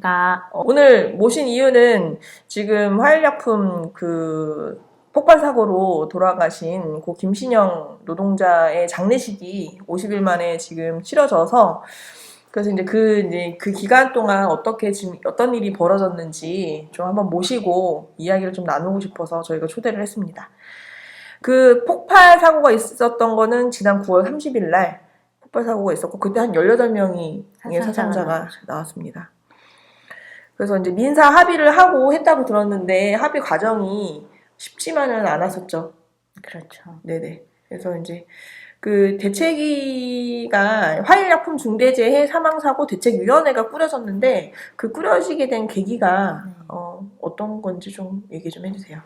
안녕하십니까. 오늘 모신 이유는 지금 화일약품 그 폭발 사고로 돌아가신 고 김신영 노동자의 장례식이 50일 만에 지금 치러져서 그래서 이제 그 기간 동안 지금 어떤 일이 벌어졌는지 좀 한번 모시고 이야기를 좀 나누고 싶어서 저희가 초대를 했습니다. 그 폭발 사고가 있었던 거는 지난 9월 30일 날 폭발 사고가 있었고 그때 한 18명의 사상자가 나왔습니다. 그래서 이제 민사 합의를 하고 했다고 들었는데 합의 과정이 쉽지만은 않았었죠. 그렇죠. 네네. 그래서 이제 그 대책위가 화일약품중대재해 사망사고 대책위원회가 꾸려졌는데 그 꾸려지게 된 계기가 어떤 건지 좀 얘기 좀 해주세요.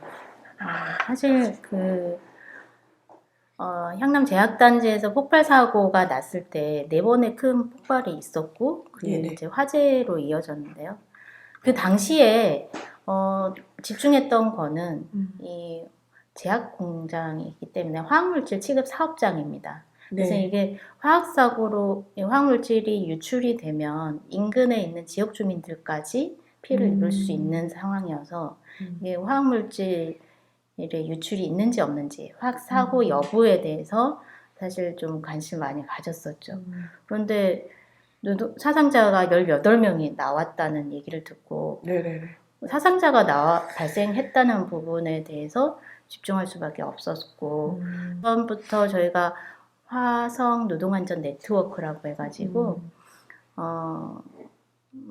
사실 향남제약단지에서 폭발 사고가 났을 때 4번의 큰 폭발이 있었고 그게 네네. 이제 화재로 이어졌는데요. 그 당시에 집중했던 거는 이 제약 공장이기 때문에 화학물질 취급 사업장입니다. 그래서 네. 이게 화학사고로 화학물질이 유출이 되면 인근에 있는 지역 주민들까지 피해를 입을 수 있는 상황이어서 이게 화학물질의 유출이 있는지 없는지 화학사고 여부에 대해서 사실 좀 관심을 많이 가졌었죠. 그런데 사상자가 18명이 나왔다는 얘기를 듣고 네네네. 사상자가 발생했다는 부분에 대해서 집중할 수밖에 없었고 처음부터 저희가 화성 노동안전 네트워크라고 해가지고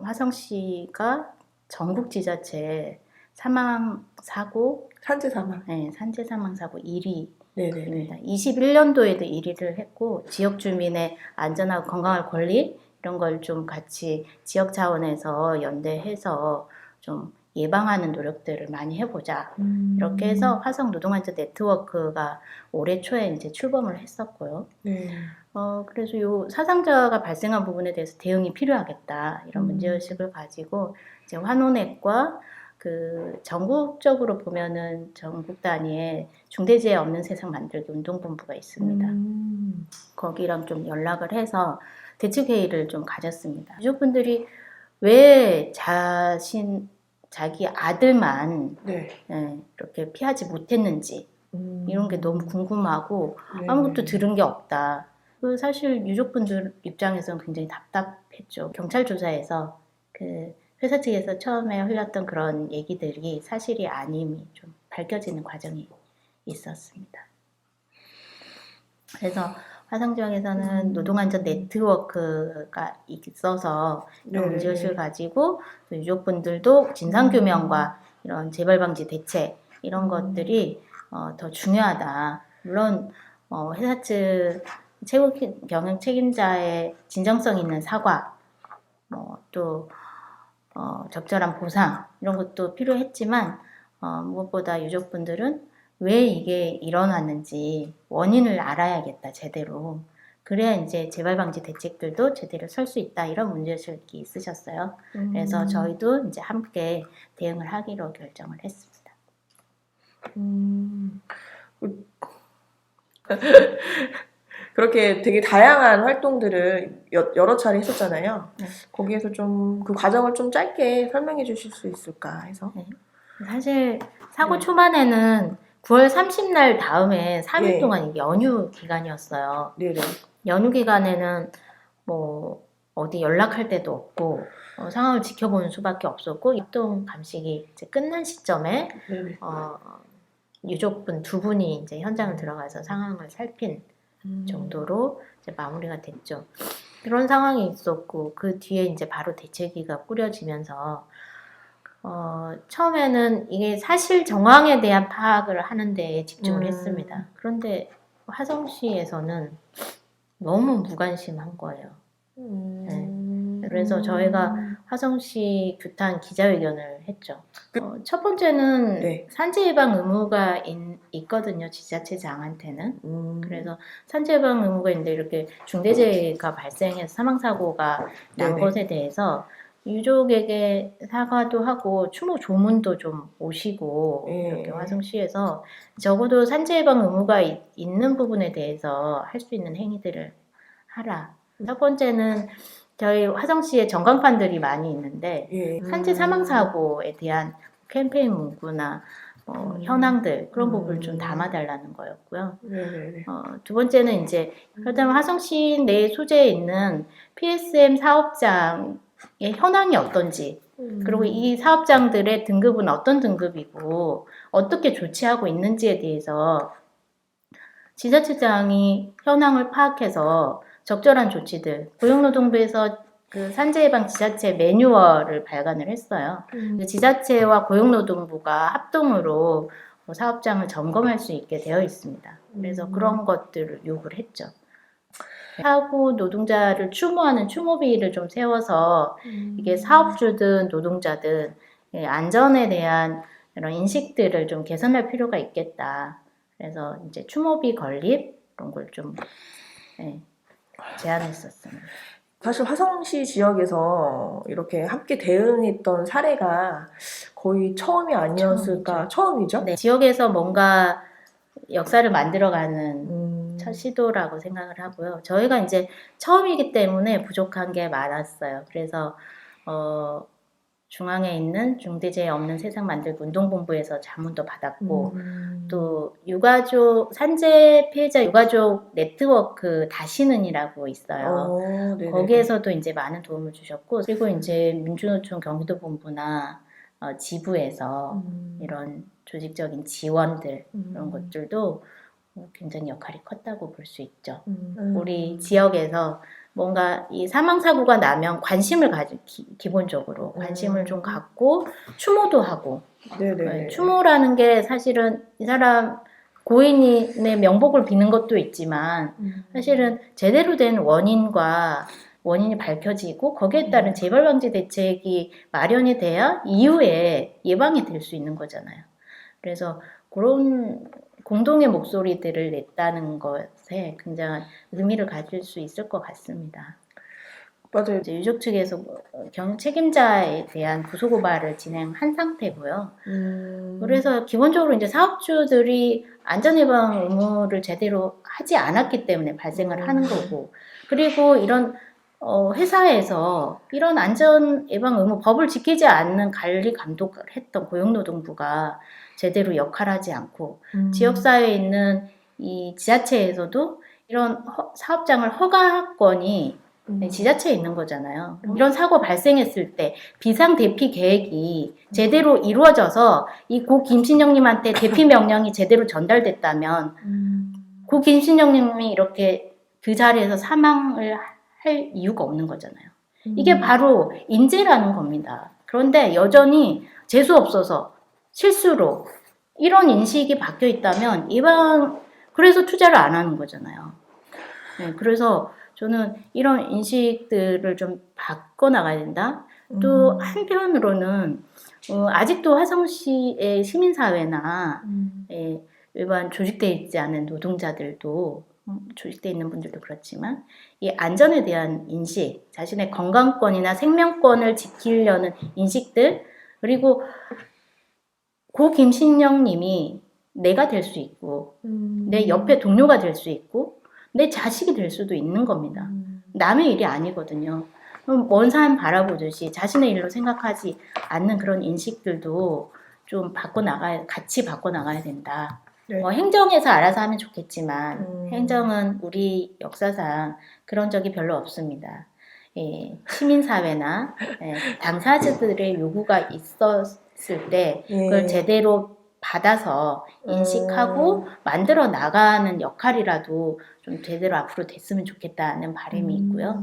화성 씨가 전국 지자체 사망 사고 산재 사망. 네, 산재 사망 사고 1위입니다. 네네네. 21년도에도 1위를 했고 지역 주민의 안전하고 건강할 권리 이런 걸 좀 같이 지역 차원에서 연대해서 좀 예방하는 노력들을 많이 해보자. 이렇게 해서 화성 노동안전 네트워크가 올해 초에 이제 출범을 했었고요. 네. 그래서 요 사상자가 발생한 부분에 대해서 대응이 필요하겠다. 이런 문제의식을 가지고 이제 환원액과 그 전국적으로 보면은 전국 단위의 중대재해 없는 세상 만들기 운동본부가 있습니다. 거기랑 좀 연락을 해서 대책회의를 좀 가졌습니다. 유족분들이 왜 자기 아들만 이렇게 피하지 못했는지 이런 게 너무 궁금하고 아무것도 들은 게 없다. 사실 유족분들 입장에서는 굉장히 답답했죠. 경찰 조사에서 그 회사 측에서 처음에 흘렸던 그런 얘기들이 사실이 아님이 좀 밝혀지는 과정이 있었습니다. 그래서 화성지역에서는 노동안전 네트워크가 있어서 이런 문제의식을 가지고 또 유족분들도 진상규명과 이런 재발방지 대책 이런 것들이 더 중요하다. 물론 회사 측 최고 경영 책임자의 진정성 있는 사과 또 적절한 보상 이런 것도 필요했지만 무엇보다 유족분들은 왜 이게 일어났는지 원인을 알아야겠다 제대로. 그래야 이제 재발방지 대책들도 제대로 설 수 있다 이런 문제의식이 있으셨어요. 그래서 저희도 이제 함께 대응을 하기로 결정을 했습니다. 그렇게 되게 다양한 활동들을 여러 차례 했었잖아요. 네. 거기에서 좀 그 과정을 좀 짧게 설명해 주실 수 있을까 해서. 네. 사실 사고 초반에는 9월 30날 다음에 3일 동안 연휴 기간이었어요. 네네. 연휴 기간에는 뭐 어디 연락할 데도 없고 상황을 지켜보는 수밖에 없었고 입동 감식이 이제 끝난 시점에 유족분 2분이 이제 현장을 들어가서 상황을 살핀 정도로 이제 마무리가 됐죠. 그런 상황이 있었고 그 뒤에 이제 바로 대책위가 꾸려지면서 처음에는 이게 사실 정황에 대한 파악을 하는 데 집중을 했습니다. 그런데 화성시에서는 너무 무관심한 거예요. 네. 그래서 저희가 화성시 규탄 기자회견을 했죠. 첫 번째는 산재 예방 의무가 있거든요. 지자체장한테는. 그래서 산재 예방 의무가 있는데 이렇게 중대재해가 발생해서 사망사고가 난 것에 대해서 유족에게 사과도 하고 추모 조문도 좀 오시고 이렇게 화성시에서 적어도 산재 예방 의무가 있는 부분에 대해서 할 수 있는 행위들을 하라. 첫 번째는 저희 화성시에 전광판들이 많이 있는데 예. 산재 사망 사고에 대한 캠페인 문구나 현황들 그런 부분을 좀 담아달라는 거였고요. 네네네. 두 번째는 이제 그렇다면 화성시 내 소재에 있는 PSM 사업장의 현황이 어떤지, 그리고 이 사업장들의 등급은 어떤 등급이고 어떻게 조치하고 있는지에 대해서 지자체장이 현황을 파악해서 적절한 조치들, 고용노동부에서 그 산재 예방 지자체 매뉴얼을 발간을 했어요. 그 지자체와 고용노동부가 합동으로 사업장을 점검할 수 있게 되어 있습니다. 그래서 그런 것들을 요구를 했죠. 사고 노동자를 추모하는 추모비를 좀 세워서 이게 사업주든 노동자든 안전에 대한 이런 인식들을 좀 개선할 필요가 있겠다. 그래서 이제 추모비 건립 그런 걸 좀 제안했었습니다. 사실 화성시 지역에서 이렇게 함께 대응했던 사례가 거의 처음이 아니었을까? 처음이죠? 네, 지역에서 뭔가 역사를 만들어가는 첫 시도라고 생각을 하고요. 저희가 이제 처음이기 때문에 부족한 게 많았어요. 그래서 중앙에 있는 중대재해 없는 세상 만들기 운동본부에서 자문도 받았고 또 유가족 산재 피해자 유가족 네트워크 다시는이라고 있어요. 거기에서도 이제 많은 도움을 주셨고 그리고 이제 민주노총 경기도 본부나 지부에서 이런 조직적인 지원들 이런 것들도 굉장히 역할이 컸다고 볼 수 있죠. 우리 지역에서 뭔가 이 사망사고가 나면 관심을 기본적으로 관심을 좀 갖고 추모도 하고 추모라는 게 사실은 이 사람 고인의 명복을 비는 것도 있지만 사실은 제대로 된 원인이 밝혀지고 거기에 따른 재발방지 대책이 마련이 돼야 이후에 예방이 될 수 있는 거잖아요. 그래서 그런 공동의 목소리들을 냈다는 것에 굉장한 의미를 가질 수 있을 것 같습니다. 맞아요. 이제 유족 측에서 경영 책임자에 대한 구속고발을 진행한 상태고요. 그래서 기본적으로 이제 사업주들이 안전예방 의무를 제대로 하지 않았기 때문에 발생을 하는 거고, 그리고 이런 회사에서 이런 안전예방 의무 법을 지키지 않는 관리 감독을 했던 고용노동부가 제대로 역할하지 않고 지역사회에 있는 이 지자체에서도 이런 사업장을 허가권이 지자체에 있는 거잖아요. 이런 사고 발생했을 때 비상 대피 계획이 제대로 이루어져서 이 고 김신영님한테 대피 명령이 제대로 전달됐다면 고 김신영님이 이렇게 그 자리에서 사망을 할 이유가 없는 거잖아요. 이게 바로 인재라는 겁니다. 그런데 여전히 재수 없어서 실수로 이런 인식이 바뀌어 있다면 그래서 투자를 안 하는 거잖아요. 네, 그래서 저는 이런 인식들을 좀 바꿔나가야 된다. 또 한편으로는 아직도 화성시의 시민사회나 일반 조직되어 있지 않은 노동자들도 조직되어 있는 분들도 그렇지만 이 안전에 대한 인식, 자신의 건강권이나 생명권을 지키려는 인식들, 그리고 고 김신영 님이 내가 될 수 있고 내 옆에 동료가 될 수 있고 내 자식이 될 수도 있는 겁니다. 남의 일이 아니거든요. 먼 산 바라보듯이 자신의 일로 생각하지 않는 그런 인식들도 좀 같이 바꿔나가야 된다. 네. 행정에서 알아서 하면 좋겠지만 행정은 우리 역사상 그런 적이 별로 없습니다. 시민사회나 당사자들의 요구가 있었을 때 그걸 제대로 받아서 인식하고 만들어 나가는 역할이라도 좀 제대로 앞으로 됐으면 좋겠다는 바람이 있고요.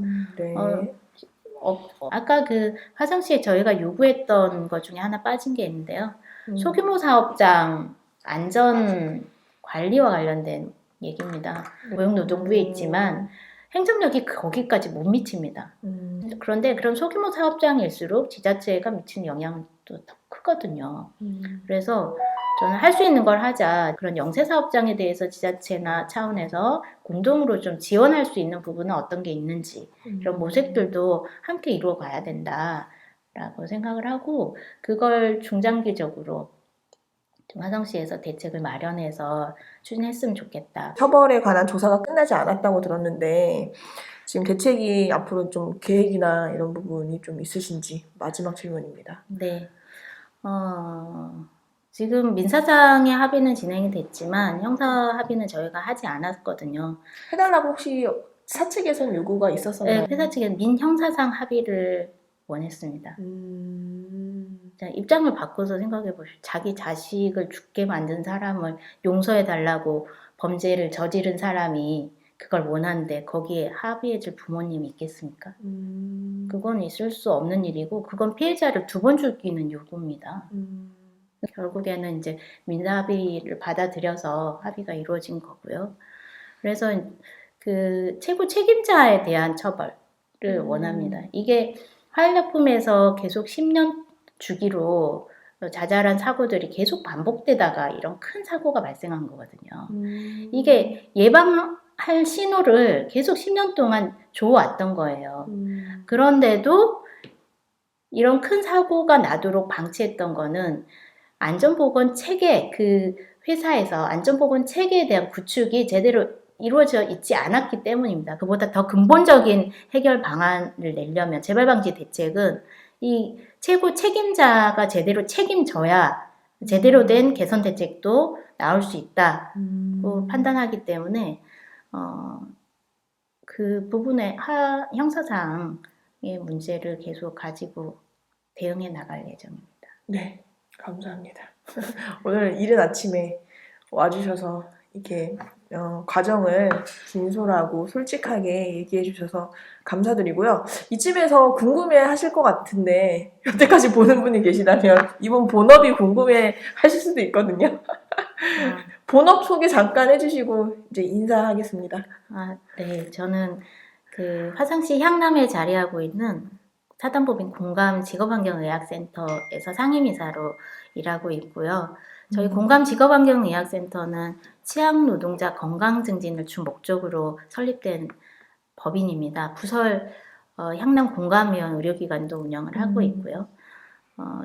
아까 그 화성시에 저희가 요구했던 것 중에 하나 빠진 게 있는데요. 소규모 사업장 안전 관리와 관련된 얘기입니다. 고용노동부에 있지만 행정력이 거기까지 못 미칩니다. 그런데 그런 소규모 사업장일수록 지자체가 미치는 영향도 더 크거든요. 그래서 저는 할 수 있는 걸 하자. 그런 영세 사업장에 대해서 지자체나 차원에서 공동으로 좀 지원할 수 있는 부분은 어떤 게 있는지 이런 모색들도 함께 이루어 가야 된다라고 생각을 하고 그걸 중장기적으로 좀 화성시에서 대책을 마련해서 추진했으면 좋겠다. 처벌에 관한 조사가 끝나지 않았다고 들었는데 지금 대책이 앞으로 좀 계획이나 이런 부분이 좀 있으신지 마지막 질문입니다. 네. 지금 민사상의 합의는 진행이 됐지만 형사 합의는 저희가 하지 않았거든요. 해달라고 혹시 사측에선 요구가 있었었나요? 네, 회사 측은 민형사상 합의를 원했습니다. 자, 입장을 바꿔서 생각해 보시오. 자기 자식을 죽게 만든 사람을 용서해 달라고 범죄를 저지른 사람이 그걸 원하는데 거기에 합의해줄 부모님이 있겠습니까? 그건 있을 수 없는 일이고 그건 피해자를 두 번 죽이는 요구입니다. 결국에는 이제 민사합의를 받아들여서 합의가 이루어진 거고요. 그래서 그 최고 책임자에 대한 처벌을 원합니다. 이게 화학약품에서 계속 10년 주기로 자잘한 사고들이 계속 반복되다가 이런 큰 사고가 발생한 거거든요. 이게 예방할 신호를 계속 10년 동안 줘왔던 거예요. 그런데도 이런 큰 사고가 나도록 방치했던 거는 안전보건 체계, 그 회사에서 안전보건 체계에 대한 구축이 제대로 이루어져 있지 않았기 때문입니다. 그보다 더 근본적인 해결 방안을 내려면 재발방지 대책은 이 최고 책임자가 제대로 책임져야 제대로 된 개선 대책도 나올 수 있다고 판단하기 때문에 그 부분에 형사상의 문제를 계속 가지고 대응해 나갈 예정입니다. 네, 감사합니다. 오늘 이른 아침에 와주셔서 이렇게 과정을 진솔하고 솔직하게 얘기해 주셔서 감사드리고요. 이쯤에서 궁금해 하실 것 같은데 여태까지 보는 분이 계시다면 이분 본업이 궁금해 하실 수도 있거든요. 본업 소개 잠깐 해주시고 이제 인사하겠습니다. 네. 저는 그 화성시 향남에 자리하고 있는 사단법인 공감 직업환경의학센터에서 상임이사로 일하고 있고요. 저희 공감 직업환경의학센터는 치안 노동자 건강 증진을 주 목적으로 설립된 법인입니다. 부설 향남 공감의원 의료기관도 운영을 하고 있고요.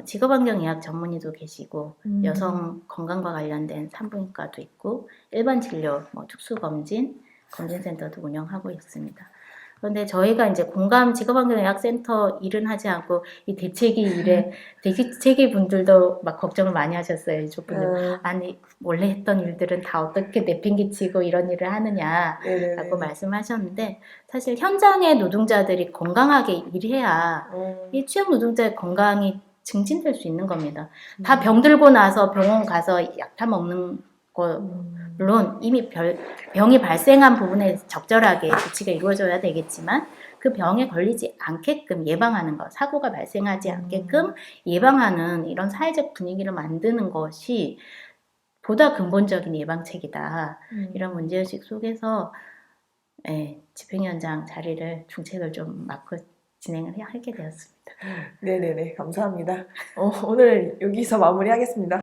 직업환경의학 전문의도 계시고 여성 건강과 관련된 산부인과도 있고 일반 진료, 특수검진, 검진센터도 운영하고 있습니다. 그런데 저희가 이제 공감 직업환경의학센터 일은 하지 않고 이 대책위 분들도 막 걱정을 많이 하셨어요. 이쪽분들 아니 원래 했던 일들은 다 어떻게 내팽개치고 이런 일을 하느냐라고 말씀하셨는데 사실 현장의 노동자들이 건강하게 일해야 이 취약 노동자의 건강이 증진될 수 있는 겁니다. 다 병들고 나서 병원 가서 약 타 먹는 거 물론 이미 병이 발생한 부분에 적절하게 조치가 이루어져야 되겠지만 그 병에 걸리지 않게끔 예방하는 것, 사고가 발생하지 않게끔 예방하는 이런 사회적 분위기를 만드는 것이 보다 근본적인 예방책이다. 이런 문제의식 속에서 집행위원장 자리를 중책을 좀 맡고 진행을 하게 되었습니다. 네네네, 감사합니다. 오늘 여기서 마무리하겠습니다.